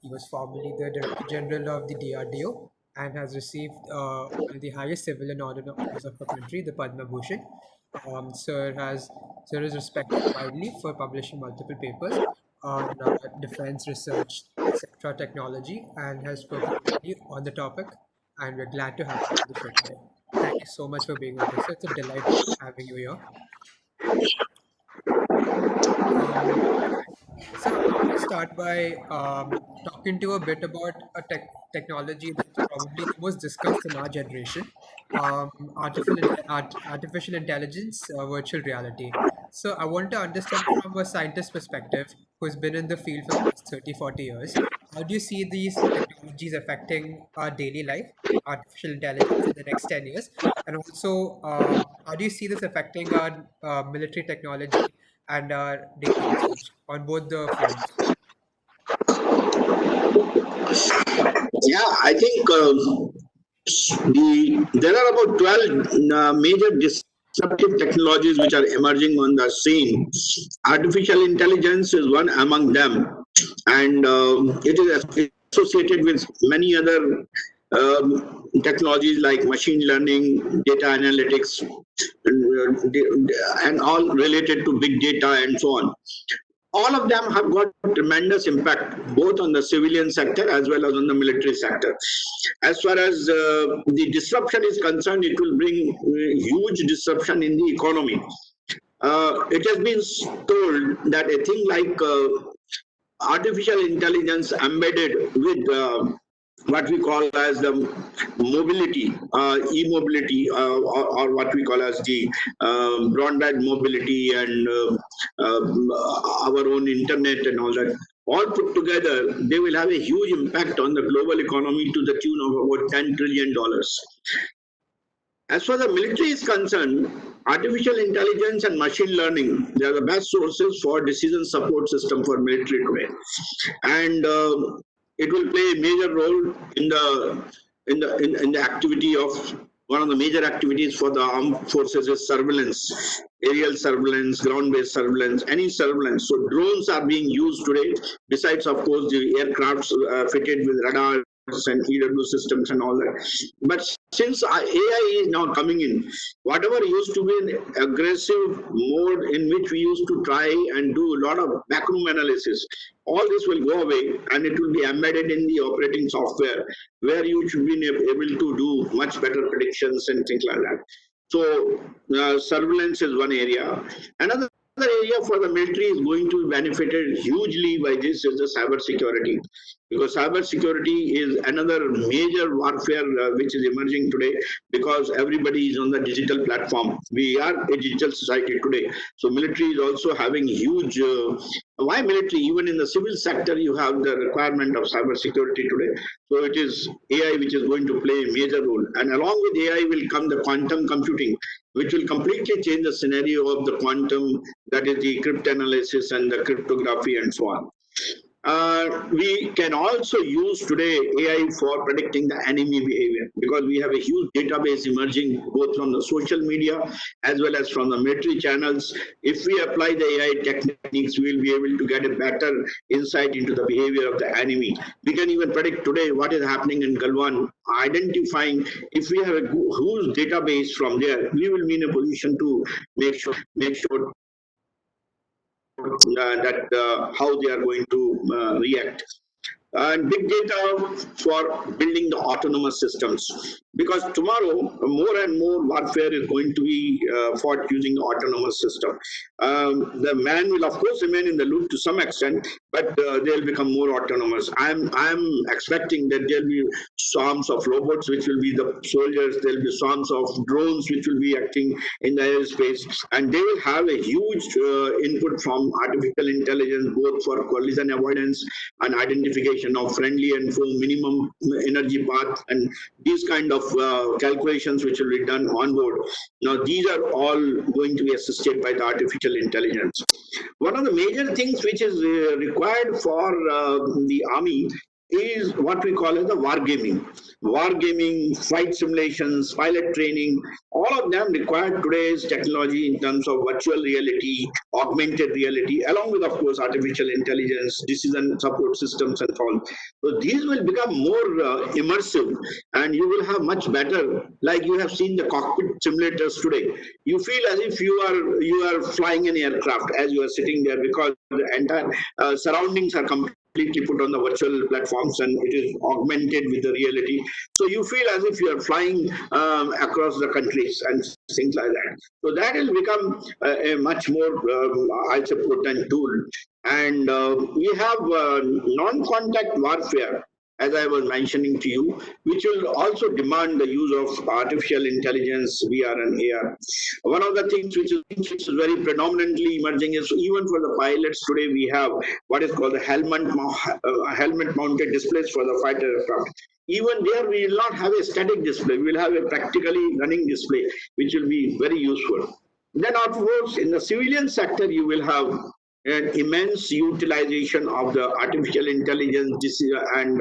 He was formerly the Director General of the DRDO and has received one of the highest civilian honors of the country, the Padma Bhushan. Sir is respected widely for publishing multiple papers on defense research, etc., technology, and has spoken widely on the topic. And we're glad to have you on the show today. Thank you so much for being with us. It's a delight having you here. Um, So I want to start by talking to you a bit about a technology that's probably the most discussed in our generation, artificial intelligence, virtual reality. So I want to understand from a scientist perspective who's been in the field for the past 30, 40 years, how do you see these technologies affecting our daily life, artificial intelligence in the next 10 years? And also, how do you see this affecting our military technology and our data research on both the fronts? Yeah, I think there are about 12 major disruptive technologies which are emerging on the scene. Artificial intelligence is one among them, and it is associated with many other technologies like machine learning, data analytics, and all related to big data and so on. All of them have got tremendous impact both on the civilian sector as well as on the military sector. As far as the disruption is concerned, it will bring huge disruption in the economy. It has been told that a thing like artificial intelligence embedded with what we call as the mobility, e-mobility, or what we call as the broadband mobility and our own internet and all that. All put together, they will have a huge impact on the global economy to the tune of about $10 trillion. As far as the military is concerned, artificial intelligence and machine learning, they are the best sources for decision support system for military today. And it will play a major role in the activity of one of the major activities for the armed forces is surveillance, aerial surveillance, ground-based surveillance, any surveillance. So drones are being used today, besides, of course, the aircrafts fitted with radar and EW systems and all that. But since AI is now coming in, whatever used to be an aggressive mode in which we used to try and do a lot of backroom analysis, all this will go away and it will be embedded in the operating software where you should be able to do much better predictions and things like that. So surveillance is one area. Another area for the military is going to be benefited hugely by this is the cyber security, because cyber security is another major warfare which is emerging today, because everybody is on the digital platform. We are a digital society today, so military is also having huge why military, even in the civil sector you have the requirement of cyber security today. So it is AI which is going to play a major role, and along with AI will come the quantum computing, which will completely change the scenario of the quantum, that is the cryptanalysis and the cryptography and so on. We can also use today AI for predicting the enemy behavior, because we have a huge database emerging both from the social media as well as from the military channels. If we apply the AI techniques, we will be able to get a better insight into the behavior of the enemy. We can even predict today what is happening in Galwan, identifying. If we have a huge database from there, we will be in a position to make sure that how they are going to react. And big data for building the autonomous systems, because tomorrow more and more warfare is going to be fought using the autonomous system. The man will of course remain in the loop to some extent, but they'll become more autonomous. I'm expecting that there'll be swarms of robots which will be the soldiers, there'll be swarms of drones which will be acting in the airspace, and they will have a huge input from artificial intelligence, both for collision avoidance and identification of friendly and foe minimum energy path, and these kind of calculations which will be done on board. Now these are all going to be assisted by the artificial intelligence. One of the major things which is required for the army is what we call as the wargaming. Wargaming, flight simulations, pilot training, all of them require today's technology in terms of virtual reality, augmented reality, along with, of course, artificial intelligence, decision support systems, and so on. So these will become more immersive, and you will have much better, like you have seen the cockpit simulators today. You feel as if you are flying an aircraft as you are sitting there, because the entire surroundings are completely put on the virtual platforms, and it is augmented with the reality. So you feel as if you are flying across the countries and things like that. So that will become a much more, I say, potent tool. And we have non-contact warfare, as I was mentioning to you, which will also demand the use of artificial intelligence, VR and AR. One of the things which is very predominantly emerging is, even for the pilots today, we have what is called the helmet mounted displays for the fighter aircraft. Even there, we will not have a static display. We will have a practically running display, which will be very useful. Then, of course, in the civilian sector, you will have an immense utilization of the artificial intelligence and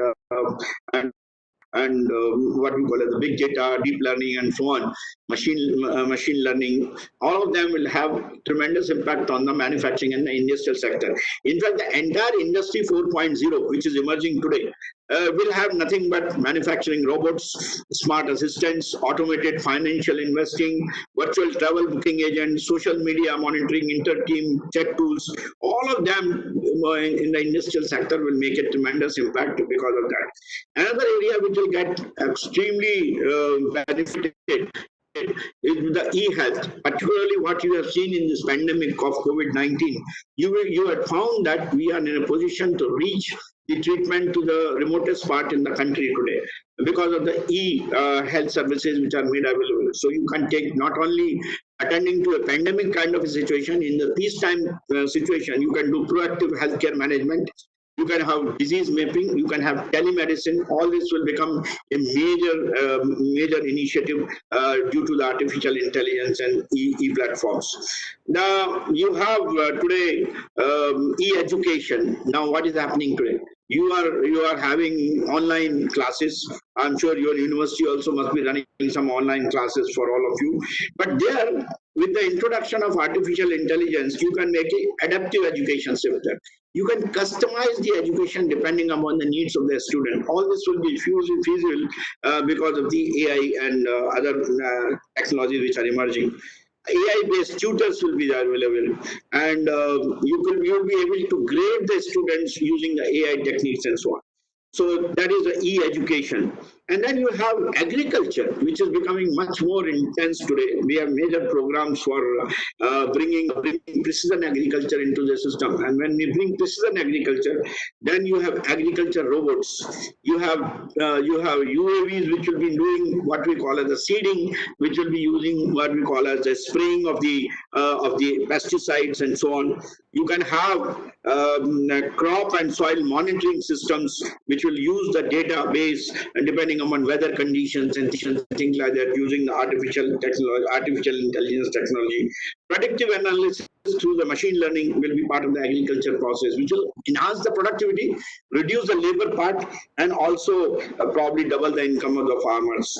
what we call as the big data, deep learning, and so on, machine learning. All of them will have tremendous impact on the manufacturing and the industrial sector. In fact, the entire industry 4.0, which is emerging today, will have nothing but manufacturing robots, smart assistants, automated financial investing, virtual travel booking agents, social media monitoring, inter-team chat tools. All of them in the industrial sector will make a tremendous impact because of that. Another area which will get extremely benefited is the e-health, particularly what you have seen in this pandemic of COVID-19. You had found that we are in a position to reach the treatment to the remotest part in the country today because of the e-health services which are made available. So you can take not only attending to a pandemic kind of a situation, in the peacetime situation, you can do proactive healthcare management. You can have disease mapping, you can have telemedicine. All this will become a major initiative due to the artificial intelligence and e-platforms. Now you have today e-education. Now what is happening today? You are having online classes. I'm sure your university also must be running some online classes for all of you. But there, with the introduction of artificial intelligence, you can make an adaptive education sector. You can customize the education depending upon the needs of the student. All this will be feasible because of the AI and other technologies which are emerging. AI-based tutors will be available, and you'll be able to grade the students using the AI techniques and so on. So that is the e-education. And then you have agriculture, which is becoming much more intense today. We have major programs for bringing precision agriculture into the system. And when we bring precision agriculture, then you have agriculture robots. You have UAVs, which will be doing what we call as the seeding, which will be using what we call as the spraying of the pesticides and so on. You can have crop and soil monitoring systems, which will use the database and depending upon weather conditions and things like that, using the artificial intelligence technology. Predictive analysis through the machine learning will be part of the agriculture process, which will enhance the productivity, reduce the labor part, and also probably double the income of the farmers.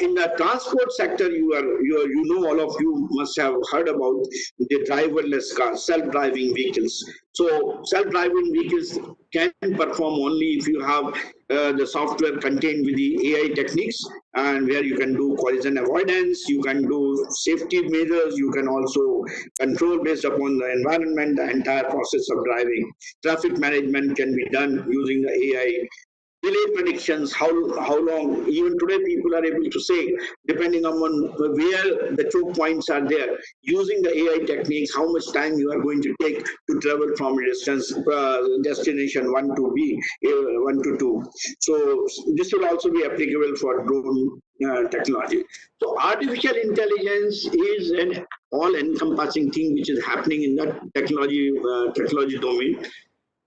In the transport sector, all of you must have heard about the driverless cars, self-driving vehicles. So self-driving vehicles can perform only if you have the software contained with the AI techniques, and where you can do collision avoidance, you can do safety measures, you can also control based upon the environment, the entire process of driving. Traffic management can be done using the AI. Delay predictions, how long, even today people are able to say, depending upon where the choke points are there, using the AI techniques, how much time you are going to take to travel from a distance, destination 1 to B, 1 to 2. So this will also be applicable for drone technology. So artificial intelligence is an all-encompassing thing which is happening in the technology domain,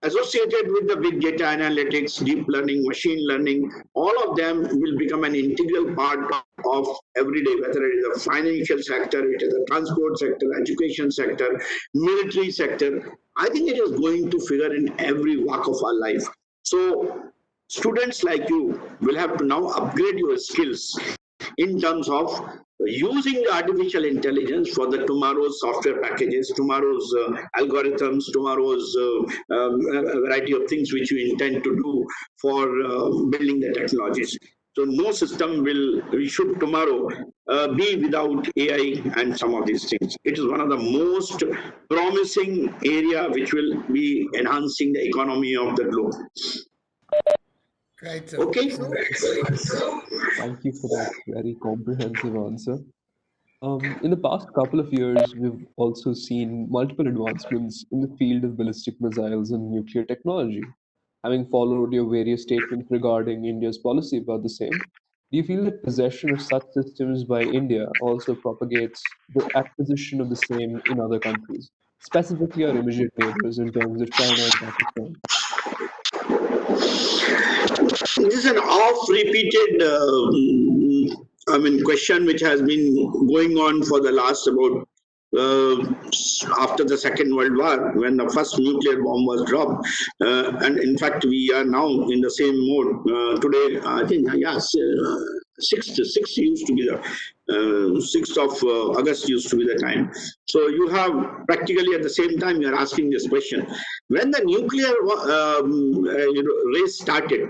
associated with the big data analytics, deep learning, machine learning. All of them will become an integral part of everyday, whether it is the financial sector, it is the transport sector, education sector, military sector. I think it is going to figure in every walk of our life. So students like you will have to now upgrade your skills in terms of using the artificial intelligence for the tomorrow's software packages, tomorrow's algorithms, tomorrow's variety of things which you intend to do for building the technologies. So no system we should tomorrow be without AI and some of these things. It is one of the most promising area which will be enhancing the economy of the globe. Right, sir. Okay. So, Thank you for that very comprehensive answer. In the past couple of years, we've also seen multiple advancements in the field of ballistic missiles and nuclear technology. Having followed your various statements regarding India's policy about the same, do you feel that possession of such systems by India also propagates the acquisition of the same in other countries, specifically our immediate neighbors in terms of China and Pakistan? This is an oft-repeated, question which has been going on for the last about after the Second World War, when the first nuclear bomb was dropped, and in fact we are now in the same mode today. I think yes, sixth used to be the 6th of August used to be the time. So you have practically at the same time you are asking this question. When the nuclear race started,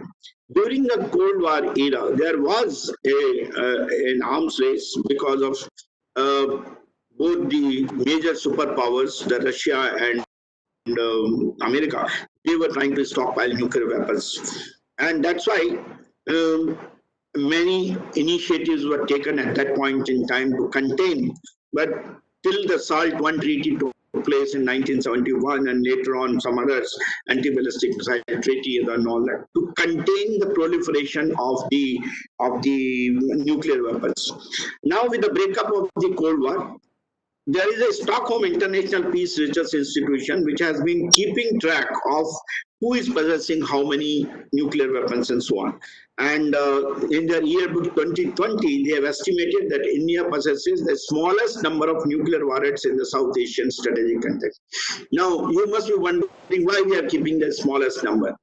during the Cold War era, there was an arms race because of both the major superpowers, the Russia and America. They were trying to stockpile nuclear weapons, and that's why many initiatives were taken at that point in time to contain. But till the SALT I treaty took place in 1971, and later on some others, anti-ballistic missile treaty and all that, to contain the proliferation of the nuclear weapons. Now, with the breakup of the Cold War, there is a Stockholm International Peace Research Institution which has been keeping track of who is possessing how many nuclear weapons and so on. And in their yearbook 2020, they have estimated that India possesses the smallest number of nuclear warheads in the South Asian strategic context. Now, you must be wondering why we are keeping the smallest number.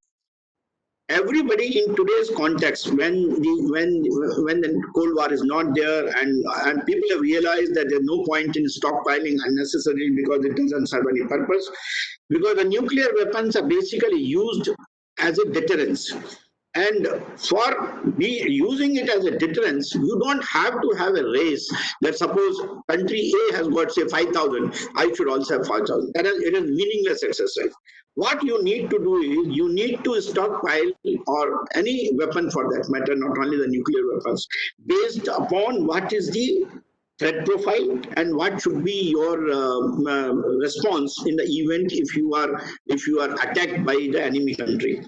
Everybody in today's context, when the Cold War is not there, and people have realized that there's no point in stockpiling unnecessarily because it doesn't serve any purpose, because the nuclear weapons are basically used as a deterrence. And for using it as a deterrence, you don't have to have a race that suppose country A has got say 5,000, I should also have 5,000. It is meaningless exercise. What you need to do is you need to stockpile, or any weapon for that matter, not only the nuclear weapons, based upon what is the threat profile and what should be your response in the event if you are attacked by the enemy country.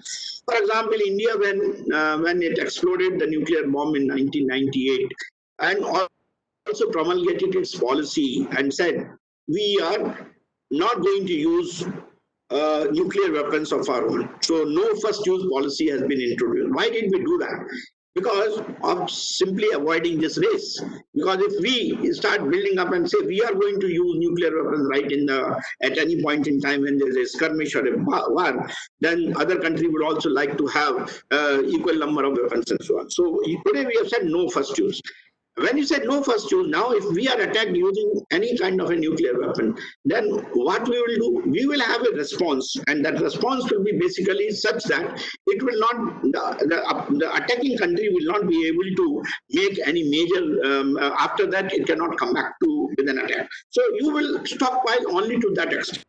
For example, India, when it exploded the nuclear bomb in 1998, and also promulgated its policy and said we are not going to use nuclear weapons of our own. So no first use policy has been introduced. Why did we do that? Because of simply avoiding this race. Because if we start building up and say we are going to use nuclear weapons at any point in time when there is a skirmish or a war, then other country would also like to have equal number of weapons and so on. So today we have said no first use. When you said no first use, now if we are attacked using any kind of a nuclear weapon, then what we will do, we will have a response, and that response will be basically such that it will not, the attacking country will not be able to make any major, after that it cannot come back with an attack. So you will stockpile only to that extent.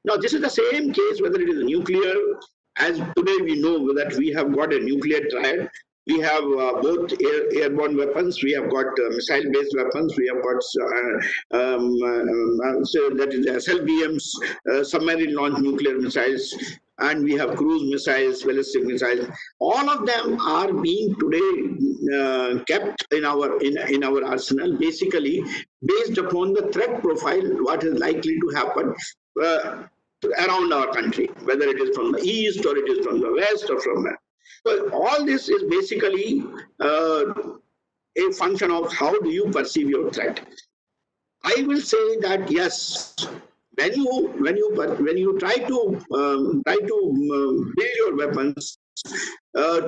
Now this is the same case whether it is nuclear, as today we know that we have got a nuclear triad. We have both airborne weapons, we have got missile-based weapons, we have got so that is SLBMs, submarine launched nuclear missiles, and we have cruise missiles, ballistic missiles. All of them are being today kept in our arsenal, basically based upon the threat profile, what is likely to happen around our country, whether it is from the east or it is from the west or from where. So all this is basically a function of how do you perceive your threat. I will say that yes, when you try to build your weapons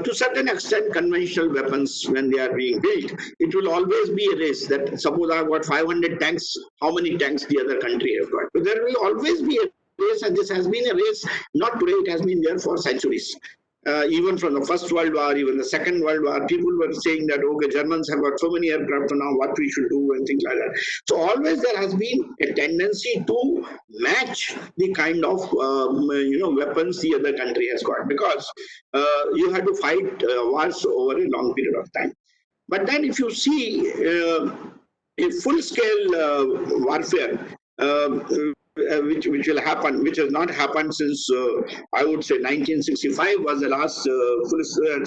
to certain extent, conventional weapons, when they are being built, it will always be a race. That suppose I've got 500 tanks, how many tanks the other country has got? So there will always be a race, and this has been a race not today; it has been there for centuries. Even from the First World War, even the Second World War, people were saying that, okay, Germans have got so many aircraft now, what we should do, and things like that. So always there has been a tendency to match the kind of weapons the other country has got, because you have to fight wars over a long period of time. But then if you see a full-scale warfare, which will happen, which has not happened since I would say 1965 was the last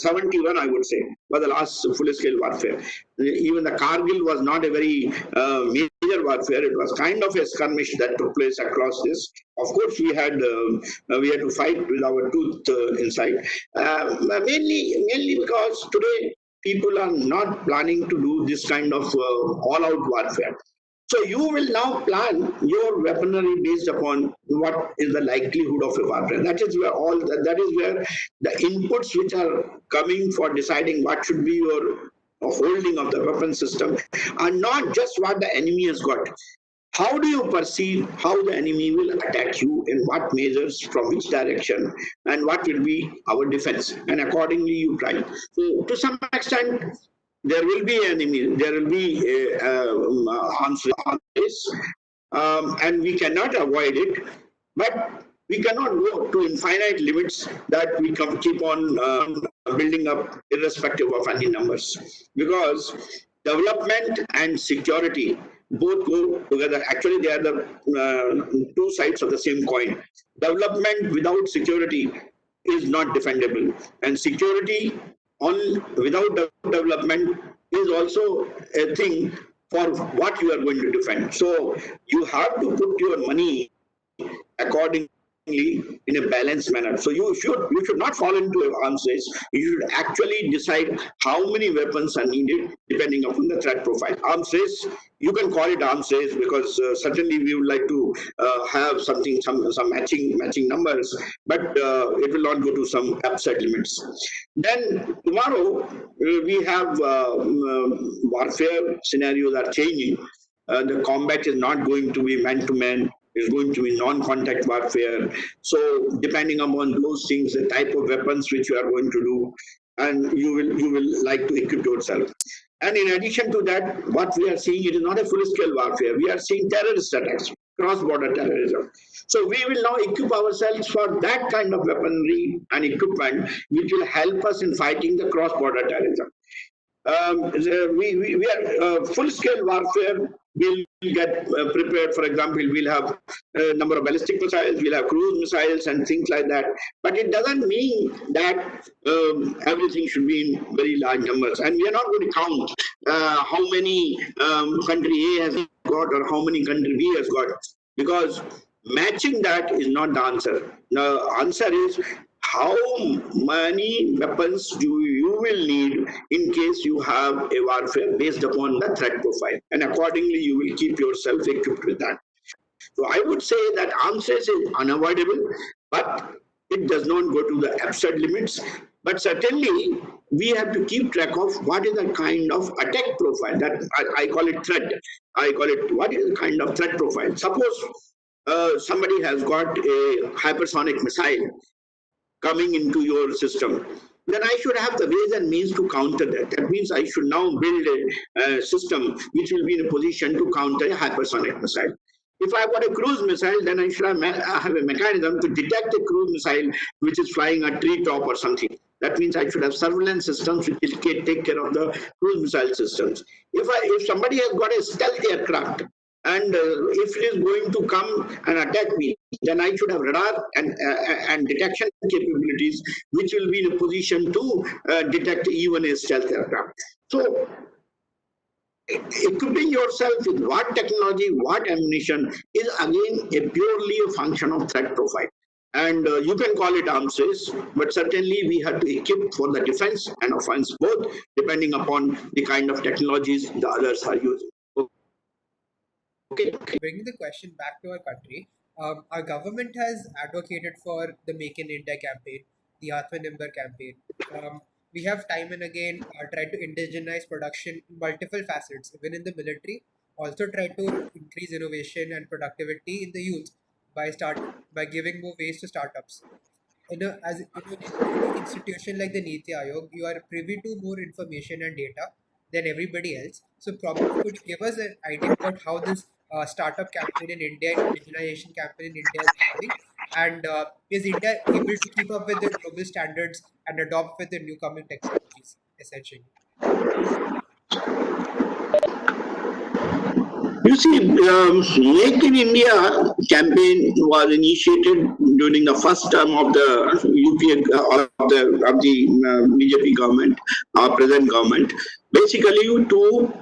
71 I would say was the last full-scale warfare. Even the Kargil was not a very major warfare; it was kind of a skirmish that took place across this. Of course, we had to fight with our tooth inside, mainly because today people are not planning to do this kind of all-out warfare. So you will now plan your weaponry based upon what is the likelihood of a warfare. That is where the inputs which are coming for deciding what should be your holding of the weapon system are not just what the enemy has got. How do you perceive how the enemy will attack you, in what measures, from which direction, and what will be our defense? And accordingly, you try. So, to some extent, there will be enemy, there will be arms race, and we cannot avoid it. But we cannot go to infinite limits that we keep on building up irrespective of any numbers, because development and security both go together. Actually, they are the two sides of the same coin. Development without security is not defendable, and security without development is also a thing for what you are going to defend. So you have to put your money accordingly in a balanced manner. So you should not fall into an arms race. You should actually decide how many weapons are needed depending upon the threat profile. Arms race, you can call it arms race, because certainly we would like to have some matching numbers, but it will not go to some absurd limits. Then tomorrow we have warfare scenarios are changing. The combat is not going to be man to man, is going to be non-contact warfare. So depending upon those things, the type of weapons which you are going to do, and you will like to equip yourself. And in addition to that, what we are seeing, it is not a full-scale warfare. We are seeing terrorist attacks, cross-border terrorism. So we will now equip ourselves for that kind of weaponry and equipment, which will help us in fighting the cross-border terrorism. We are full-scale warfare will get prepared. For example, we'll have a number of ballistic missiles, we'll have cruise missiles and things like that. But it doesn't mean that everything should be in very large numbers. And we are not going to count how many country A has got or how many country B has got, because matching that is not the answer. The answer is how many weapons you will need in case you have a warfare based upon the threat profile, and accordingly you will keep yourself equipped with that. So I would say that arms race is unavoidable, but it does not go to the absurd limits. But certainly we have to keep track of what is the kind of attack profile that I call it threat. I call it, what is the kind of threat profile. Suppose somebody has got a hypersonic missile coming into your system, then I should have the ways and means to counter that. That means I should now build a system which will be in a position to counter a hypersonic missile. If I've got a cruise missile, then I should have a mechanism to detect a cruise missile which is flying a treetop or something. That means I should have surveillance systems which will take care of the cruise missile systems. If somebody has got a stealth aircraft, and if it is going to come and attack me, then I should have radar and detection capabilities, which will be in a position to detect even a stealth aircraft. So equipping yourself with what technology, what ammunition is again purely a function of threat profile. And you can call it arms race, but certainly we have to equip for the defense and offense both, depending upon the kind of technologies the others are using. Okay. Bringing the question back to our country, our government has advocated for the Make in India campaign. the Atmanirbhar campaign. We have time and again tried to indigenize production in multiple facets, even in the military. Also, tried to increase innovation and productivity in the youth by giving more ways to startups. In an institution like the Niti Aayog, you are privy to more information and data than everybody else. So, probably could you give us an idea about how this startup campaign in India, indigenization campaign in India is going, and is India able to keep up with the global standards and adopt with the new coming technologies, essentially? You see, Make in India campaign was initiated during the first term of the UPA of the BJP government, our present government, basically to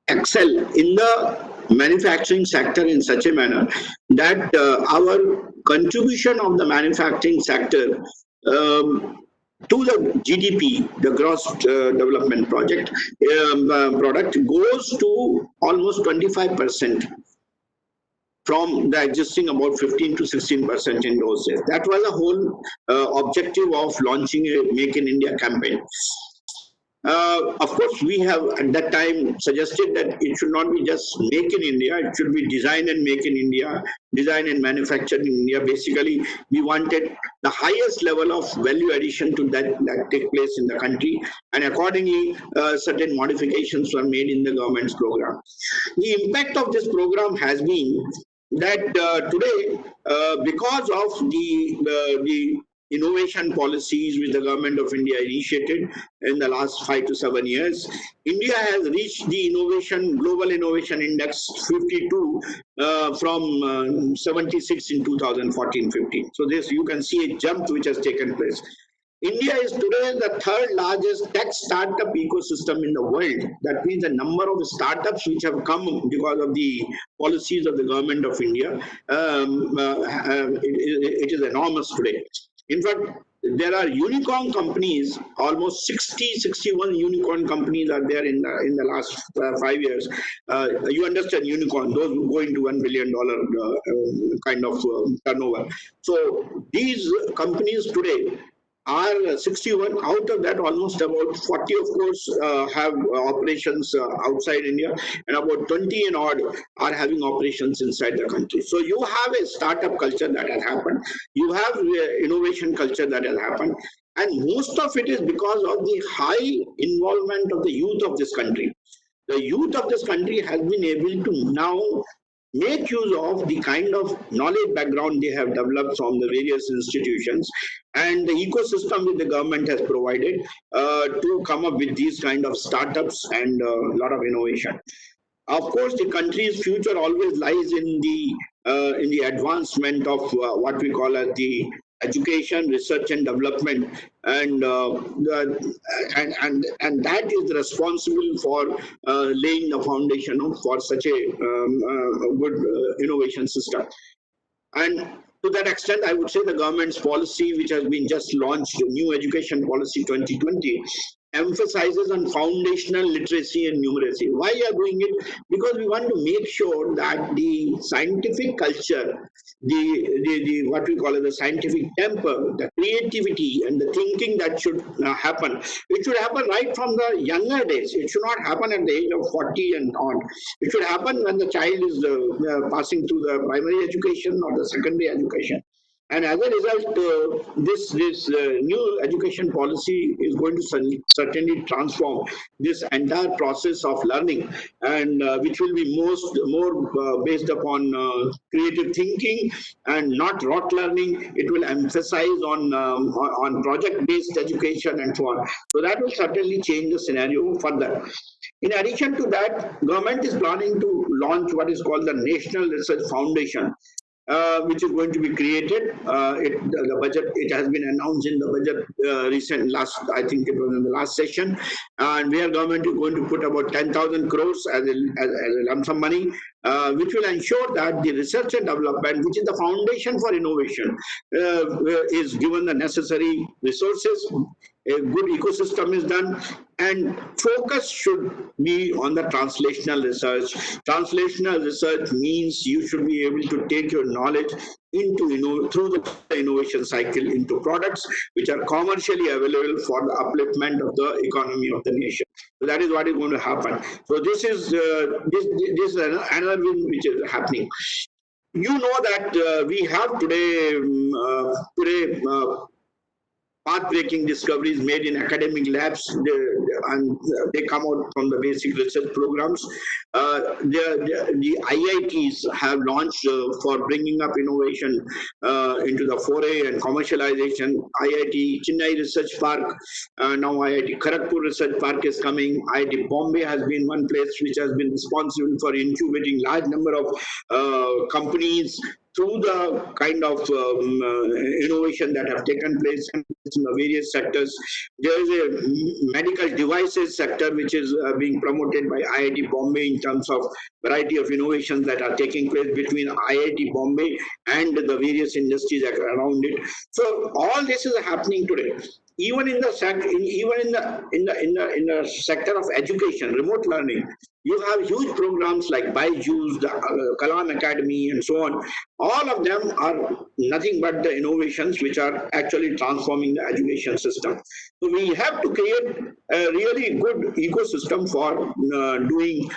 excel in the manufacturing sector in such a manner that our contribution of the manufacturing sector to the GDP, the gross development product goes to almost 25% from the existing about 15 to 16% in those days. That was the whole objective of launching a Make in India campaign. Of course, we have at that time suggested that it should not be just make in India, it should be design and make in India, design and manufactured in India. Basically, we wanted the highest level of value addition to that take place in the country, and accordingly, certain modifications were made in the government's program. The impact of this program has been that today, because of the innovation policies which the government of India initiated in the last 5 to 7 years, India has reached the global innovation index 52 from 76 in 2014-15. So this you can see a jump which has taken place. India is today the third largest tech startup ecosystem in the world. That means the number of startups which have come because of the policies of the government of India, it is enormous today. In fact, there are unicorn companies, almost 61 unicorn companies are there in the last 5 years. You understand unicorn, those who go into $1 billion kind of turnover. So these companies today are 61. Out of that, almost about 40, of course, have operations outside India, and about 20 and odd are having operations inside the country. So you have a startup culture that has happened. You have innovation culture that has happened. And most of it is because of the high involvement of the youth of this country. The youth of this country has been able to now make use of the kind of knowledge background they have developed from the various institutions and the ecosystem that the government has provided to come up with these kind of startups and a lot of innovation. Of course, the country's future always lies in the advancement of what we call as the education, research, and development, and that is responsible for laying the foundation for such a good innovation system. And to that extent, I would say the government's policy, which has been just launched, New Education Policy 2020, emphasizes on foundational literacy and numeracy. Why are doing it? Because we want to make sure that the scientific culture, the what we call it, the scientific temper, the creativity and the thinking that should happen, it should happen right from the younger days. It should not happen at the age of 40 and on. It should happen when the child is passing through the primary education or the secondary education. And as a result, this new education policy is going to certainly transform this entire process of learning, and which will be more based upon creative thinking and not rote learning. It will emphasize on project-based education and so on. So that will certainly change the scenario further. In addition to that, government is planning to launch what is called the National Research Foundation, which is going to be created. The budget, it has been announced in the budget I think it was in the last session, and where government is going to put about 10,000 crores as a lump sum money, which will ensure that the research and development, which is the foundation for innovation, is given the necessary resources. A good ecosystem is done, and focus should be on the translational research. Translational research means you should be able to take your knowledge through the innovation cycle into products which are commercially available for the upliftment of the economy of the nation. So that is what is going to happen. So this is another win which is happening. You know that we have today path-breaking discoveries made in academic labs, and they come out from the basic research programs. The IITs have launched for bringing up innovation into the foray and commercialization. IIT Chennai Research Park, now IIT Kharagpur Research Park is coming. IIT Bombay has been one place which has been responsible for incubating large number of companies through the kind of innovation that have taken place in the various sectors. There is a medical devices sector which is being promoted by IIT Bombay in terms of variety of innovations that are taking place between IIT Bombay and the various industries that are around it. So all this is happening today. Even in the sector of education, remote learning, you have huge programs like Byju's, the Kalam Academy, and so on. All of them are nothing but the innovations which are actually transforming the education system. So we have to create a really good ecosystem for doing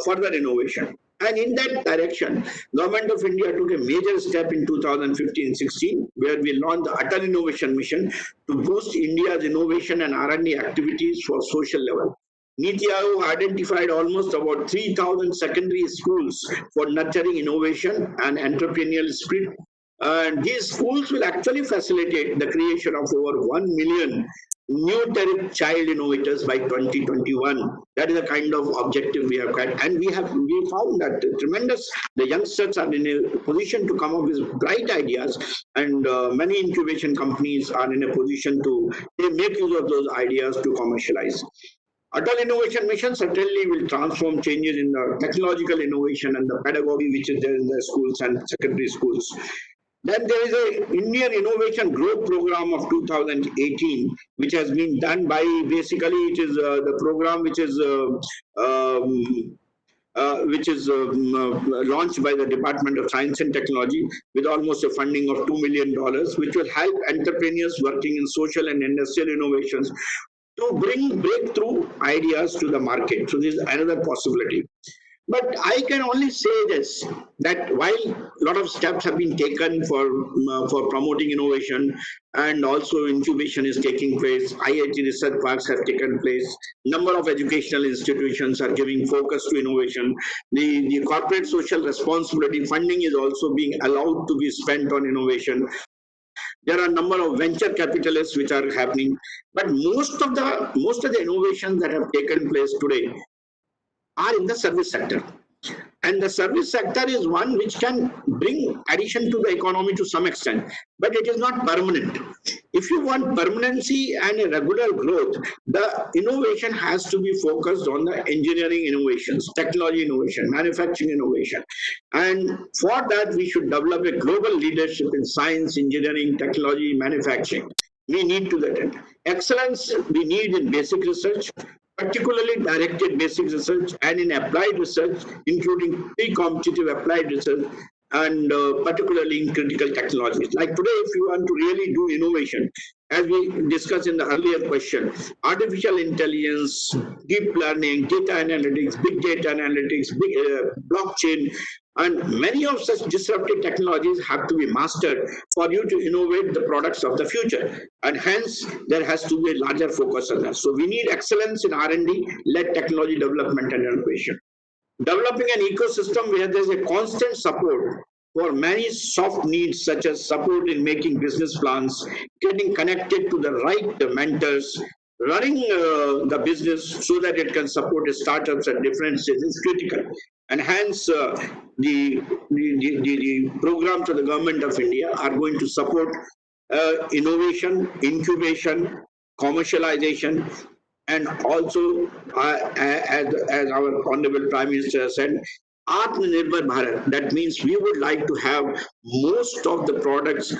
further innovation. And in that direction, Government of India took a major step in 2015-16, where we launched the Atal Innovation Mission to boost India's innovation and R&D activities for social level. Niti Aayog identified almost about 3,000 secondary schools for nurturing innovation and entrepreneurial spirit. And these schools will actually facilitate the creation of over 1 million new child innovators by 2021. That is the kind of objective we have got, and we found that the youngsters are in a position to come up with bright ideas, and many incubation companies are in a position to make use of those ideas to commercialize. Atal Innovation Mission certainly will transform changes in the technological innovation and the pedagogy which is there in the schools and secondary schools. Then there is a Indian Innovation Growth Program of 2018, which has been done by, basically it is the program which is launched by the Department of Science and Technology with almost a funding of $2 million, which will help entrepreneurs working in social and industrial innovations to bring breakthrough ideas to the market. So this is another possibility. But I can only say this, that while a lot of steps have been taken for promoting innovation, and also incubation is taking place, IIT research parks have taken place, number of educational institutions are giving focus to innovation, the corporate social responsibility funding is also being allowed to be spent on innovation. There are a number of venture capitalists which are happening, but most of the innovations that have taken place today are in the service sector. And the service sector is one which can bring addition to the economy to some extent, but it is not permanent. If you want permanency and a regular growth, the innovation has to be focused on the engineering innovations, technology innovation, manufacturing innovation. And for that, we should develop a global leadership in science, engineering, technology, manufacturing. We need to that end. Excellence we need in basic research, particularly directed basic research, and in applied research, including pre-competitive applied research, and particularly in critical technologies. Like today, if you want to really do innovation, as we discussed in the earlier question, artificial intelligence, deep learning, data analytics, big data analytics, blockchain, and many of such disruptive technologies have to be mastered for you to innovate the products of the future. And hence, there has to be a larger focus on that. So we need excellence in R&D, led technology development and innovation. Developing an ecosystem where there's a constant support for many soft needs, such as support in making business plans, getting connected to the right mentors, running the business so that it can support startups at different stages is critical. And hence, the programs of the Government of India are going to support innovation, incubation, commercialization, and also, as our Honorable Prime Minister said, Atmanirbhar Bharat. That means we would like to have most of the products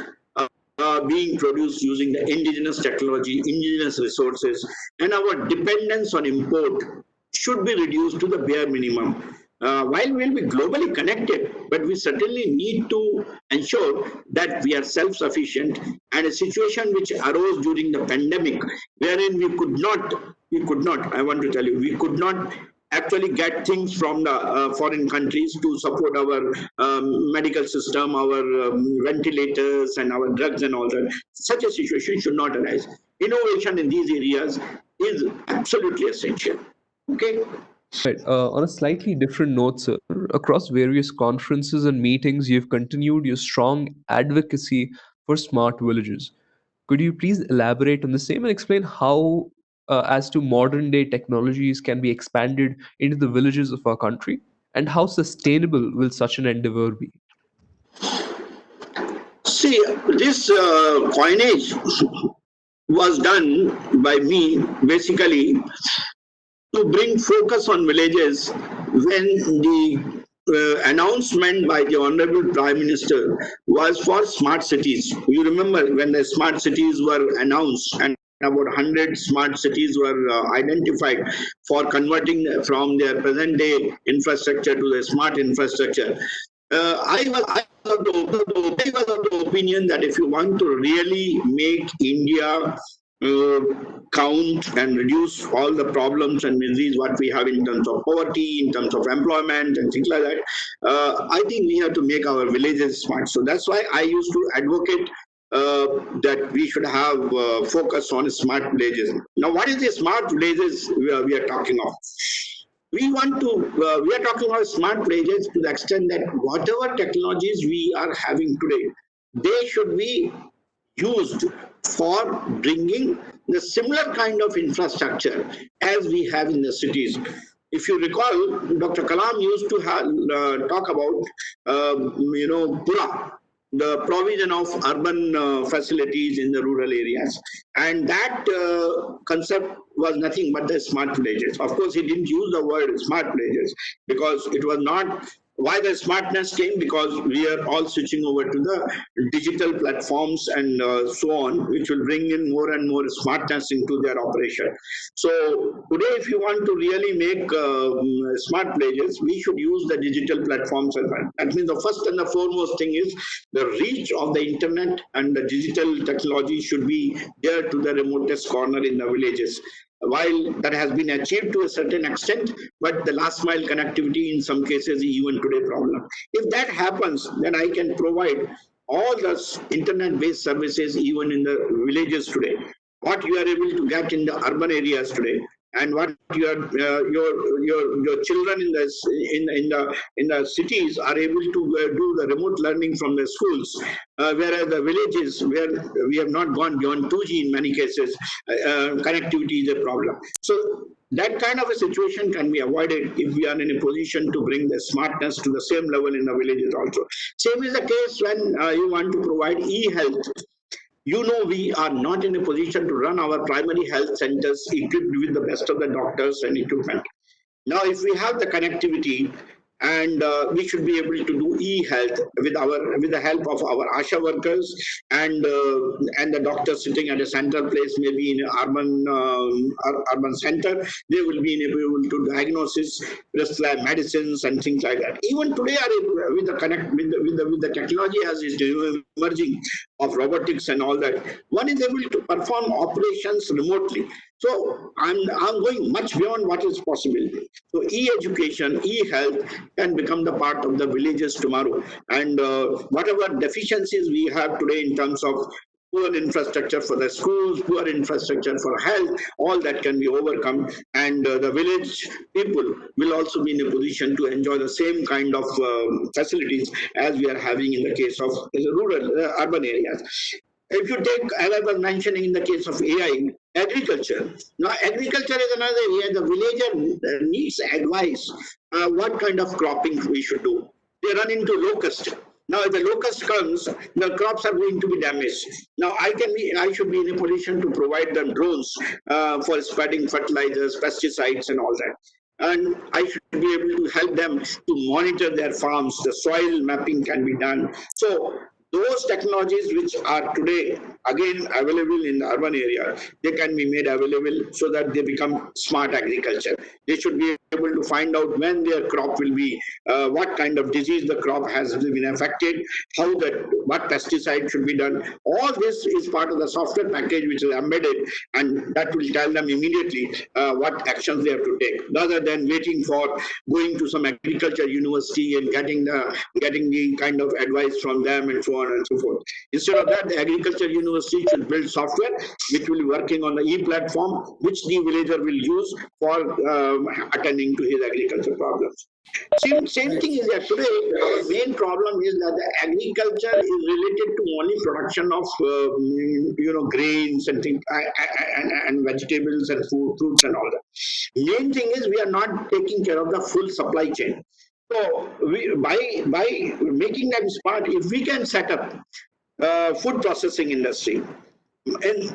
being produced using the indigenous technology, indigenous resources, and our dependence on import should be reduced to the bare minimum. while we'll be globally connected, but we certainly need to ensure that we are self-sufficient. And a situation which arose during the pandemic, wherein I want to tell you, we could not actually get things from the foreign countries to support our medical system, our ventilators and our drugs and all that. Such a situation should not arise. Innovation in these areas is absolutely essential. Okay. Right. On a slightly different note, sir, across various conferences and meetings, you've continued your strong advocacy for smart villages. Could you please elaborate on the same and explain how, as to modern day technologies, can be expanded into the villages of our country, and how sustainable will such an endeavor be? See, this coinage was done by me basically to bring focus on villages when the announcement by the Honorable Prime Minister was for smart cities. You remember when the smart cities were announced, and about 100 smart cities were identified for converting from their present day infrastructure to the smart infrastructure. I was of the opinion that if you want to really make India uh, count and reduce all the problems and miseries what we have in terms of poverty, in terms of employment and things like that, I think we have to make our villages smart. So that's why I used to advocate that we should have focus on smart villages. Now, what is the smart villages we are talking of? We are talking about smart villages to the extent that whatever technologies we are having today, they should be used for bringing the similar kind of infrastructure as we have in the cities. If you recall, Dr. Kalam used to talk about, PURA, the provision of urban facilities in the rural areas. And that concept was nothing but the smart villages. Of course, he didn't use the word smart villages because it was not. Why the smartness came? Because we are all switching over to the digital platforms and so on, which will bring in more and more smartness into their operation. So today, if you want to really make smart villages, we should use the digital platforms as well. That means the first and the foremost thing is the reach of the internet and the digital technology should be there to the remotest corner in the villages. While that has been achieved to a certain extent, but the last mile connectivity in some cases is even today a problem. If that happens, then I can provide all the internet-based services even in the villages today. What you are able to get in the urban areas today, and what your children in the cities are able to do the remote learning from the schools, whereas the villages where we have not gone beyond 2G in many cases, connectivity is a problem. So that kind of a situation can be avoided if we are in a position to bring the smartness to the same level in the villages also. Same is the case when you want to provide e-health. We are not in a position to run our primary health centers equipped with the best of the doctors and equipment. Now, if we have the connectivity, and we should be able to do e-health with the help of our ASHA workers and the doctors sitting at a central place, maybe in an urban center. They will be able to diagnosis, prescribe medicines and things like that. Even today, with the technology as is emerging of robotics and all that, one is able to perform operations remotely. So I'm going much beyond what is possible. So e-education, e-health can become the part of the villages tomorrow. And whatever deficiencies we have today in terms of poor infrastructure for the schools, poor infrastructure for health, all that can be overcome. And the village people will also be in a position to enjoy the same kind of facilities as we are having in the case of rural, urban areas. If you take, as I was mentioning in the case of AI, agriculture. Now, agriculture is another area. The villager needs advice what kind of cropping we should do. They run into locust. Now, if the locust comes, the crops are going to be damaged. Now, I should be in a position to provide them drones for spreading fertilizers, pesticides, and all that. And I should be able to help them to monitor their farms. The soil mapping can be done. So those technologies which are today again available in the urban area, they can be made available so that they become smart agriculture. They should be able to find out when their crop will be, what kind of disease the crop has been affected, what pesticide should be done. All this is part of the software package which is embedded, and that will tell them immediately what actions they have to take, rather than waiting for going to some agriculture university and getting the kind of advice from them and so on and so forth. Instead of that, the agriculture university should build software which will be working on the e-platform, which the villager will use for attending to his agriculture problems. Same thing is that today our main problem is that the agriculture is related to only production of grains and things and vegetables and fruits and all that. Main thing is we are not taking care of the full supply chain. So by making them smart, if we can set up food processing industry and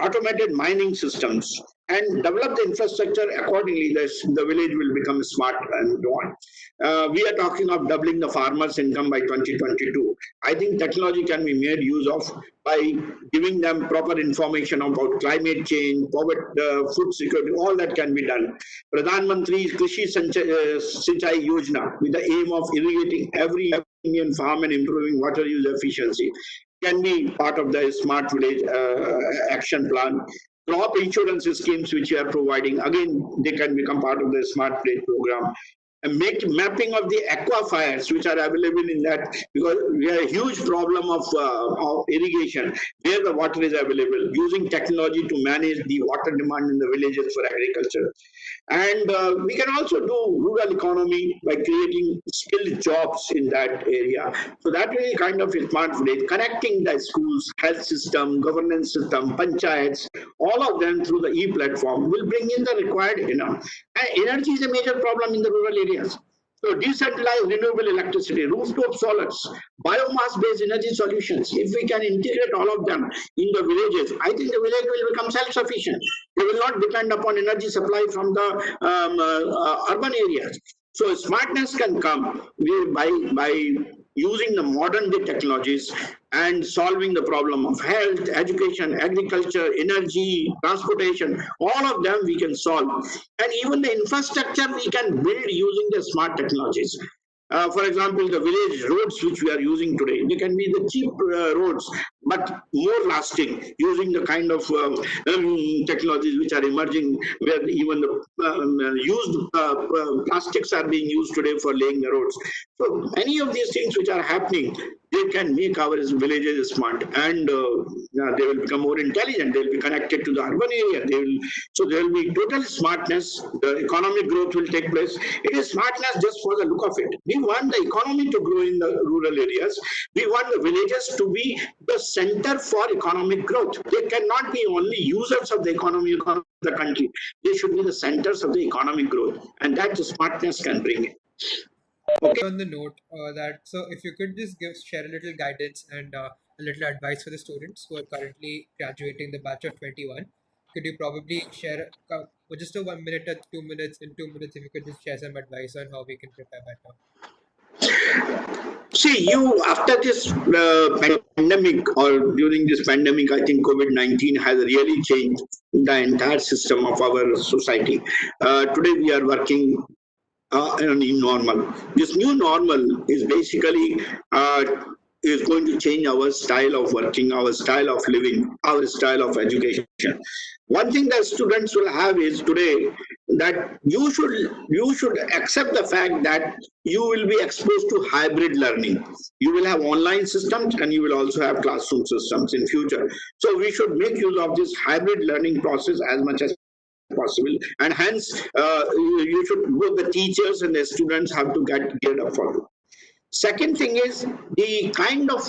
automated mining systems and develop the infrastructure accordingly, the village will become smart and so on. We are talking of doubling the farmers' income by 2022. I think technology can be made use of by giving them proper information about climate change, food security, all that can be done. Pradhan Mantri Krishi Sinchai Yojana, with the aim of irrigating every Indian farm and improving water use efficiency, can be part of the smart village action plan. Crop insurance schemes which we are providing, again, they can become part of the smart village program. And make mapping of the aquifers which are available in that, because we have a huge problem of irrigation where the water is available, using technology to manage the water demand in the villages for agriculture. And we can also do rural economy by creating skilled jobs in that area. So that will be kind of a smart village, connecting the schools, health system, governance system, panchayats, all of them through the e-platform will bring in the required, And energy is a major problem in the rural areas. So decentralized renewable electricity, rooftop solars, biomass-based energy solutions, if we can integrate all of them in the villages, I think the village will become self-sufficient. They will not depend upon energy supply from the urban areas. So smartness can come by using the modern day technologies and solving the problem of health, education, agriculture, energy, transportation, all of them we can solve. And even the infrastructure we can build using the smart technologies. For example, the village roads which we are using today, they can be the cheap roads, but more lasting, using the kind of technologies which are emerging, where even the used plastics are being used today for laying the roads. So many of these things which are happening, they can make our villages smart, and they will become more intelligent. They will be connected to the urban area. So there will be total smartness. The economic growth will take place. It is smartness just for the look of it. We want the economy to grow in the rural areas. We want the villages to be the center for economic growth. They cannot be only users of the economy of the country. They should be the centers of the economic growth, and that the smartness can bring it. Okay. On the note that, so if you could just share a little guidance and a little advice for the students who are currently graduating the batch of 21, could you probably share just a 1 minute or 2 minutes, in 2 minutes, if you could just share some advice on how we can prepare better? See, after this pandemic, or during this pandemic, I think COVID-19 has really changed the entire system of our society. Today we are working in a new normal. This new normal is basically is going to change our style of working, our style of living, our style of education. One thing that students will have is today that you should accept the fact that you will be exposed to hybrid learning. You will have online systems and you will also have classroom systems in future. So we should make use of this hybrid learning process as much as possible, and hence you should, both the teachers and the students have to get geared up for it. Second thing is the kind of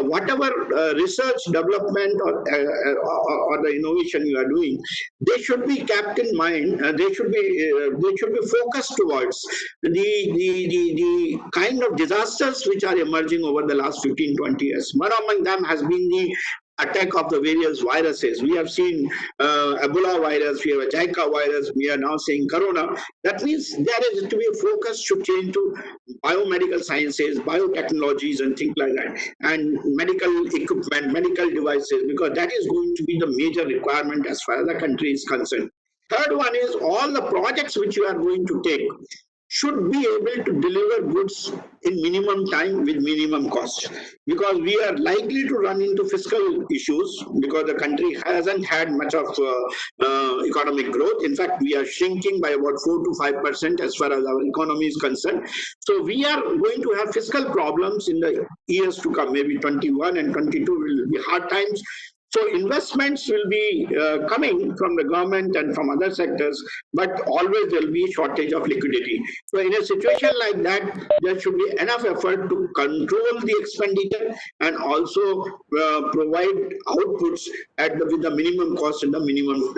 whatever research development or the innovation you are doing, they should be kept in mind. They should be focused towards the kind of disasters which are emerging over the last 15-20 years. One among them has been the attack of the various viruses. We have seen Ebola virus, we have a Zika virus, we are now seeing Corona. That means there is to be a focus should change to biomedical sciences, biotechnologies and things like that, and medical equipment, medical devices, because that is going to be the major requirement as far as the country is concerned. Third one is all the projects which you are going to take should be able to deliver goods in minimum time with minimum cost, because we are likely to run into fiscal issues because the country hasn't had much of economic growth. In fact, we are shrinking by about 4 to 5% as far as our economy is concerned. So we are going to have fiscal problems in the years to come. Maybe 21 and 22 will be hard times. So investments will be coming from the government and from other sectors, but always there will be a shortage of liquidity. So in a situation like that, there should be enough effort to control the expenditure and also provide outputs with the minimum cost and the minimum